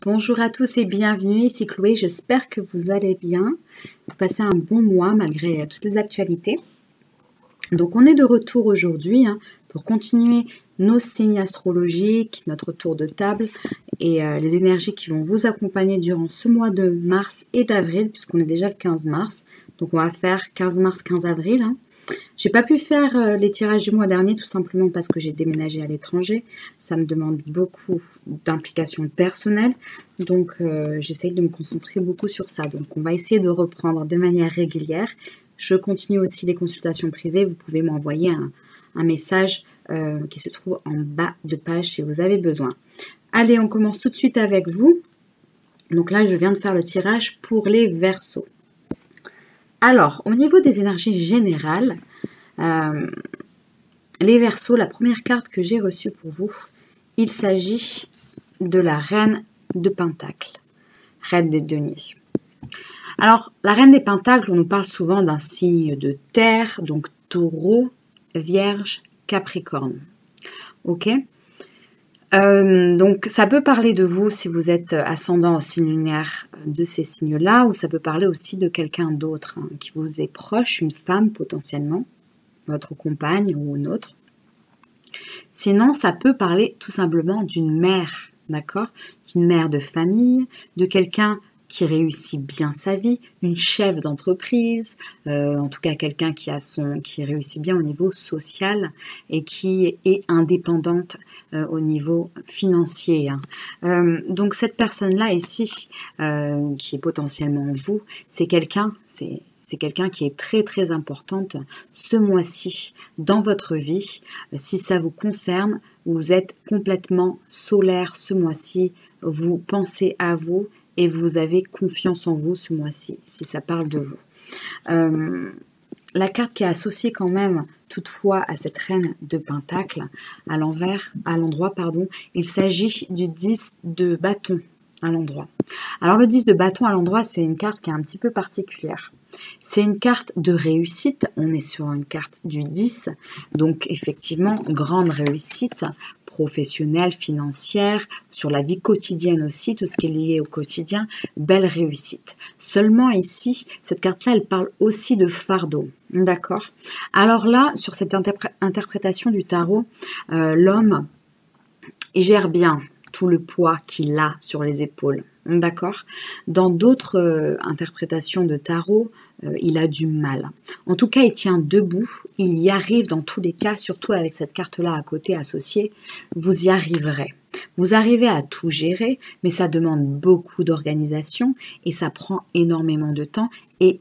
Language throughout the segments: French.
Bonjour à tous et bienvenue, ici Chloé, j'espère que vous allez bien, vous passez un bon mois malgré toutes les actualités. Donc on est de retour aujourd'hui pour continuer nos signes astrologiques, notre tour de table et les énergies qui vont vous accompagner durant ce mois de mars et d'avril, puisqu'on est déjà le 15 mars. Donc on va faire 15 mars, 15 avril. J'ai pas pu faire les tirages du mois dernier tout simplement parce que j'ai déménagé à l'étranger. Ça me demande beaucoup d'implication personnelle. Donc j'essaye de me concentrer beaucoup sur ça. Donc on va essayer de reprendre de manière régulière. Je continue aussi les consultations privées. Vous pouvez m'envoyer un message qui se trouve en bas de page si vous avez besoin. Allez, on commence tout de suite avec vous. Donc là, je viens de faire le tirage pour les Verseaux. Alors, au niveau des énergies générales, les Verseaux, la première carte que j'ai reçue pour vous, il s'agit de la Reine de Pentacles, Reine des Deniers. Alors, la Reine des Pentacles, on nous parle souvent d'un signe de terre, donc Taureau, Vierge, Capricorne. Ok ? Donc, ça peut parler de vous si vous êtes ascendant au signe lunaire de ces signes-là, ou ça peut parler aussi de quelqu'un d'autre qui vous est proche, une femme potentiellement, votre compagne ou une autre. Sinon, ça peut parler tout simplement d'une mère, d'accord ? D'une mère de famille, de quelqu'un qui réussit bien sa vie, une chef d'entreprise, en tout cas quelqu'un qui réussit bien au niveau social et qui est indépendante au niveau financier. Donc cette personne-là ici, qui est potentiellement vous, c'est quelqu'un qui est très très importante ce mois-ci dans votre vie. Si ça vous concerne, vous êtes complètement solaire ce mois-ci, vous pensez à vous et vous avez confiance en vous ce mois-ci, si ça parle de vous. La carte qui est associée quand même toutefois à cette reine de Pentacle, à l'endroit, il s'agit du 10 de bâton à l'endroit. Alors le 10 de bâton à l'endroit, c'est une carte qui est un petit peu particulière. C'est une carte de réussite, on est sur une carte du 10, donc effectivement, grande réussite professionnelle, financière, sur la vie quotidienne aussi, tout ce qui est lié au quotidien, belle réussite. Seulement ici, cette carte-là, elle parle aussi de fardeau, d'accord ? Alors là, sur cette interprétation du tarot, l'homme, il gère bien tout le poids qu'il a sur les épaules. D'accord. Dans d'autres interprétations de tarot, il a du mal. En tout cas, il tient debout. Il y arrive dans tous les cas, surtout avec cette carte-là à côté associée. Vous y arriverez. Vous arrivez à tout gérer, mais ça demande beaucoup d'organisation et ça prend énormément de temps. Et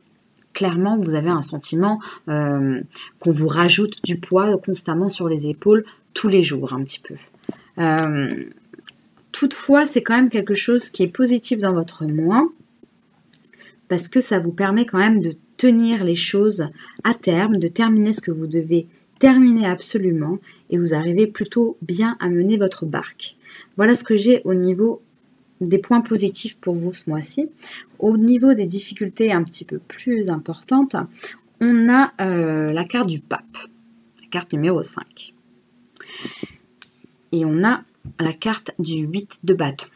clairement, vous avez un sentiment qu'on vous rajoute du poids constamment sur les épaules tous les jours, un petit peu. Toutefois, c'est quand même quelque chose qui est positif dans votre mois parce que ça vous permet quand même de tenir les choses à terme, de terminer ce que vous devez terminer absolument et vous arrivez plutôt bien à mener votre barque. Voilà ce que j'ai au niveau des points positifs pour vous ce mois-ci. Au niveau des difficultés un petit peu plus importantes, on a la carte du pape, la carte numéro 5. Et on a la carte du 8 de bâton.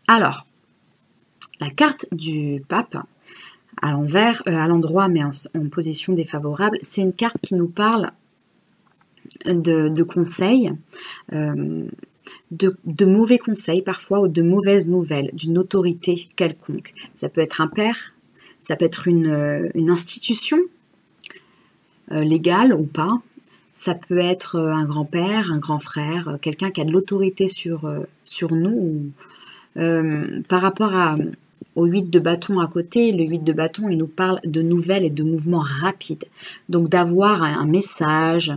Alors, la carte du pape, à l'envers, à l'endroit, mais en position défavorable, c'est une carte qui nous parle de conseils, de mauvais conseils parfois, ou de mauvaises nouvelles, d'une autorité quelconque. Ça peut être un père, ça peut être une institution légale ou pas. Ça peut être un grand-père, un grand frère, quelqu'un qui a de l'autorité sur nous. Par rapport au 8 de bâton à côté, le 8 de bâton, il nous parle de nouvelles et de mouvements rapides. Donc d'avoir un message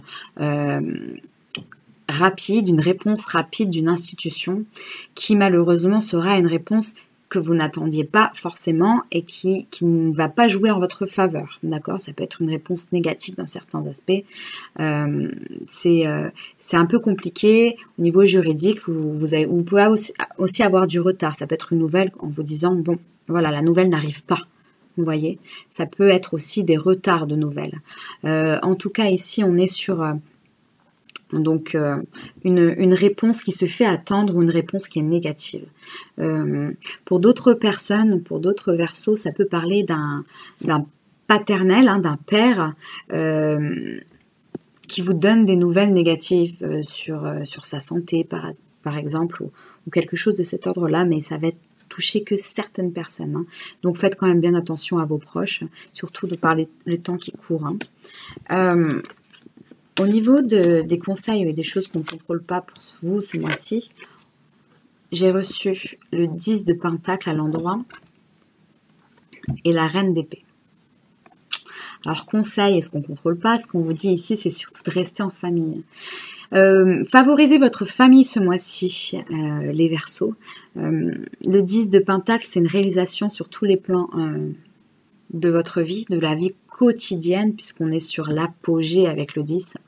rapide, une réponse rapide d'une institution qui malheureusement sera une réponse que vous n'attendiez pas forcément et qui ne va pas jouer en votre faveur, d'accord ? Ça peut être une réponse négative dans certains aspects. C'est un peu compliqué au niveau juridique. Vous pouvez aussi avoir du retard. Ça peut être une nouvelle en vous disant, bon, voilà, la nouvelle n'arrive pas. Vous voyez ? Ça peut être aussi des retards de nouvelles. En tout cas, ici, on est sur Donc, une réponse qui se fait attendre ou une réponse qui est négative. Pour d'autres personnes, pour d'autres Verseaux, ça peut parler d'un paternel, hein, d'un père qui vous donne des nouvelles négatives sur sa santé, par exemple, ou quelque chose de cet ordre-là, mais ça va être toucher que certaines personnes. Hein. Donc, faites quand même bien attention à vos proches, surtout de par les temps qui courent. Hein. Au niveau des conseils et des choses qu'on ne contrôle pas pour vous ce mois-ci, j'ai reçu le 10 de Pentacle à l'endroit et la Reine d'épée. Alors, conseil, est-ce qu'on ne contrôle pas? Ce qu'on vous dit ici, c'est surtout de rester en famille. Favorisez votre famille ce mois-ci, les Verseaux. Le 10 de Pentacle, c'est une réalisation sur tous les plans de votre vie, de la vie quotidienne, puisqu'on est sur l'apogée avec le 10.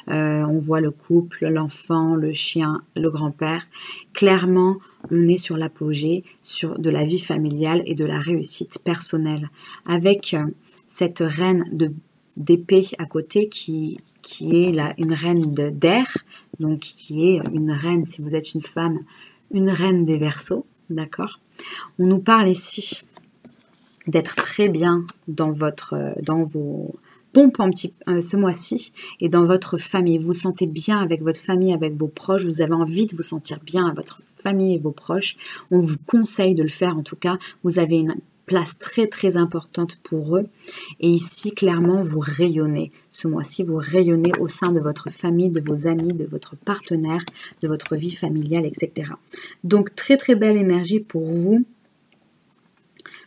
On voit le couple, l'enfant, le chien, le grand-père. Clairement, on est sur l'apogée de la vie familiale et de la réussite personnelle. Avec cette reine d'épée à côté qui est une reine d'air, donc qui est une reine, si vous êtes une femme, une reine des Verseaux, d'accord? On nous parle ici d'être très bien dans vos pompes ce mois-ci et dans votre famille. Vous vous sentez bien avec votre famille, avec vos proches. Vous avez envie de vous sentir bien à votre famille et vos proches. On vous conseille de le faire en tout cas. Vous avez une place très très importante pour eux. Et ici, clairement, vous rayonnez. Ce mois-ci, vous rayonnez au sein de votre famille, de vos amis, de votre partenaire, de votre vie familiale, etc. Donc, très très belle énergie pour vous.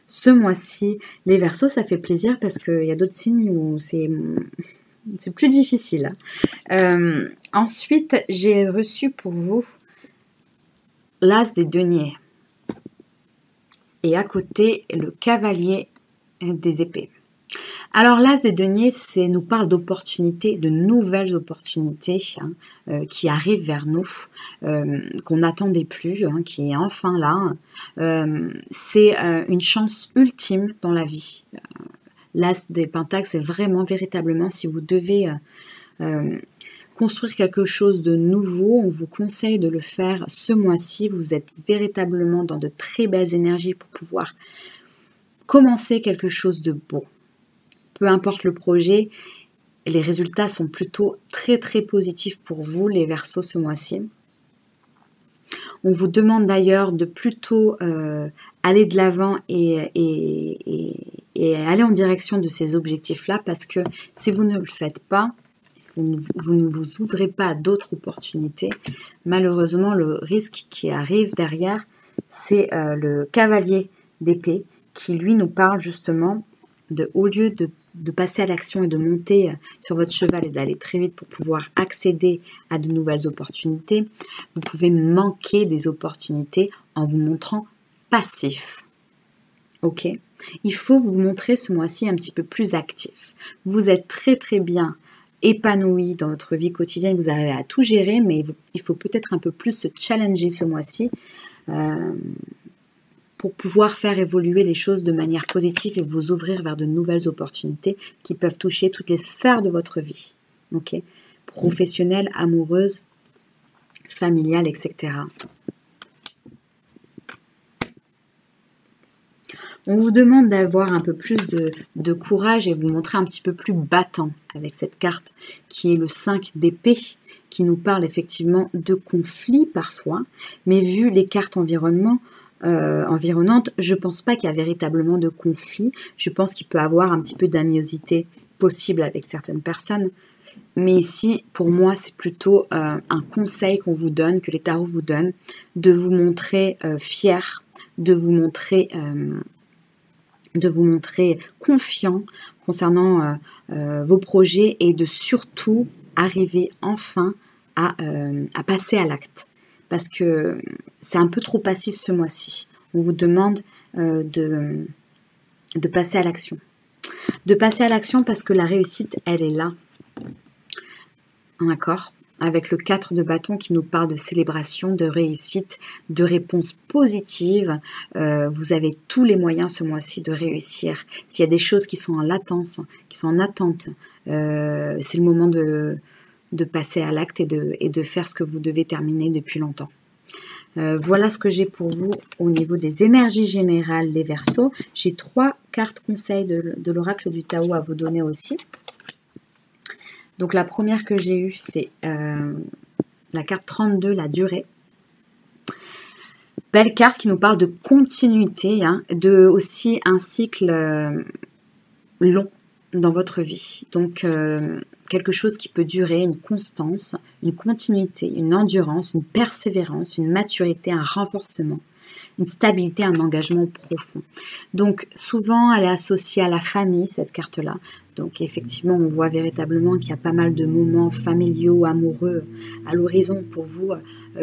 Ce mois-ci, les Verseaux, ça fait plaisir parce qu'il y a d'autres signes où c'est plus difficile. Ensuite, j'ai reçu pour vous l'As des deniers. Et à côté, le Cavalier des épées. Alors l'As des deniers, nous parle d'opportunités, de nouvelles opportunités qui arrivent vers nous, qu'on n'attendait plus, hein, qui est enfin là. C'est une chance ultime dans la vie. L'As des Pentacles, c'est vraiment, véritablement, si vous devez construire quelque chose de nouveau, on vous conseille de le faire ce mois-ci. Vous êtes véritablement dans de très belles énergies pour pouvoir commencer quelque chose de beau. Peu importe le projet, les résultats sont plutôt très très positifs pour vous, les Verseaux, ce mois-ci. On vous demande d'ailleurs de plutôt aller de l'avant et aller en direction de ces objectifs-là, parce que si vous ne le faites pas, vous ne vous ouvrez pas à d'autres opportunités. Malheureusement, le risque qui arrive derrière, c'est le Cavalier d'épée qui, lui, nous parle justement au lieu de passer à l'action et de monter sur votre cheval et d'aller très vite pour pouvoir accéder à de nouvelles opportunités, vous pouvez manquer des opportunités en vous montrant passif. Ok? Il faut vous montrer ce mois-ci un petit peu plus actif. Vous êtes très très bien épanoui dans votre vie quotidienne, vous arrivez à tout gérer, mais il faut peut-être un peu plus se challenger ce mois-ci pour pouvoir faire évoluer les choses de manière positive et vous ouvrir vers de nouvelles opportunités qui peuvent toucher toutes les sphères de votre vie. Ok? Professionnelle, amoureuse, familiale, etc. On vous demande d'avoir un peu plus de courage et vous montrer un petit peu plus battant avec cette carte qui est le 5 d'épée, qui nous parle effectivement de conflits parfois, mais vu les cartes environnemantes, je ne pense pas qu'il y a véritablement de conflit. Je pense qu'il peut y avoir un petit peu d'amiosité possible avec certaines personnes. Mais ici, pour moi, c'est plutôt un conseil qu'on vous donne, que les tarots vous donnent, de vous montrer fier, de vous montrer confiant concernant vos projets et de surtout arriver enfin à passer à l'acte. Parce que c'est un peu trop passif ce mois-ci. On vous demande de passer à l'action. De passer à l'action parce que la réussite, elle est là. D'accord ? Avec le 4 de bâton qui nous parle de célébration, de réussite, de réponse positive. Vous avez tous les moyens ce mois-ci de réussir. S'il y a des choses qui sont en latence, qui sont en attente, c'est le moment de passer à l'acte et de faire ce que vous devez terminer depuis longtemps. Voilà ce que j'ai pour vous au niveau des énergies générales, les Verseaux. J'ai 3 cartes conseils de l'oracle du Tao à vous donner aussi. Donc la première que j'ai eue, c'est la carte 32, la durée. Belle carte qui nous parle de continuité, hein, de aussi un cycle long dans votre vie. Donc quelque chose qui peut durer, une constance, une continuité, une endurance, une persévérance, une maturité, un renforcement, une stabilité, un engagement profond. Donc souvent elle est associée à la famille, cette carte-là. Donc effectivement on voit véritablement qu'il y a pas mal de moments familiaux, amoureux à l'horizon pour vous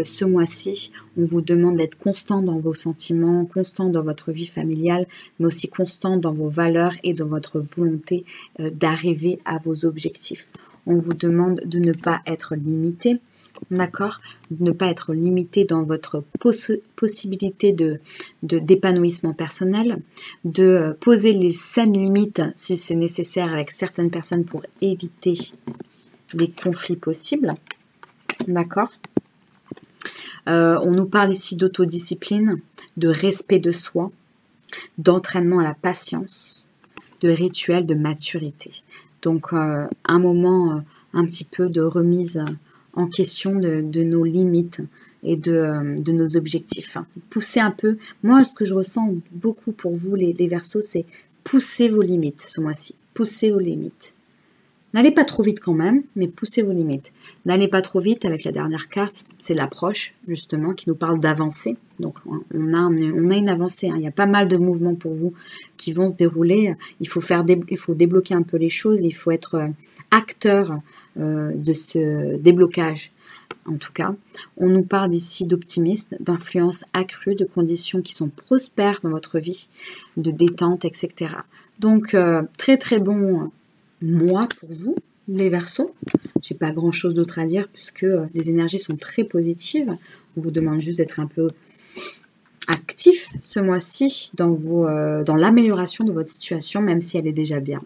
ce mois-ci. On vous demande d'être constant dans vos sentiments, constant dans votre vie familiale, mais aussi constant dans vos valeurs et dans votre volonté d'arriver à vos objectifs. On vous demande de ne pas être limité, d'accord, de ne pas être limité dans votre possibilité d'épanouissement personnel, de poser les saines limites si c'est nécessaire avec certaines personnes pour éviter les conflits possibles, d'accord. On nous parle ici d'autodiscipline, de respect de soi, d'entraînement à la patience, de rituel de maturité. Donc un moment un petit peu de remise en question de nos limites et de nos objectifs. Poussez un peu, moi ce que je ressens beaucoup pour vous les Verseaux, c'est pousser vos limites ce mois-ci, poussez vos limites. N'allez pas trop vite quand même, mais poussez vos limites. N'allez pas trop vite avec la dernière carte, c'est l'approche justement qui nous parle d'avancer. Donc on a une avancée, hein. Il y a pas mal de mouvements pour vous qui vont se dérouler. Il faut débloquer un peu les choses, il faut être acteur de ce déblocage. En tout cas, on nous parle ici d'optimisme, d'influence accrue, de conditions qui sont prospères dans votre vie, de détente, etc. Donc très très bon mois pour vous, les Verseaux. J'ai pas grand chose d'autre à dire puisque les énergies sont très positives. On vous demande juste d'être un peu actif ce mois-ci dans l'amélioration de votre situation, même si elle est déjà bien.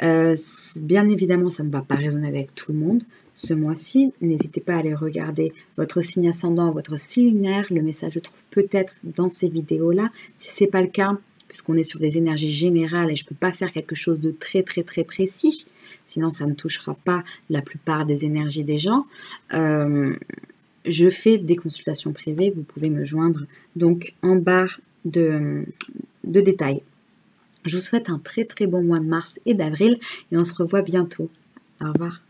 Bien évidemment, ça ne va pas résonner avec tout le monde ce mois-ci. N'hésitez pas à aller regarder votre signe ascendant, votre signe lunaire. Le message se trouve peut-être dans ces vidéos-là. Si ce n'est pas le cas, puisqu'on est sur des énergies générales et je ne peux pas faire quelque chose de très très très précis, sinon ça ne touchera pas la plupart des énergies des gens. Je fais des consultations privées, vous pouvez me joindre donc en barre de détails. Je vous souhaite un très très bon mois de mars et d'avril et on se revoit bientôt. Au revoir.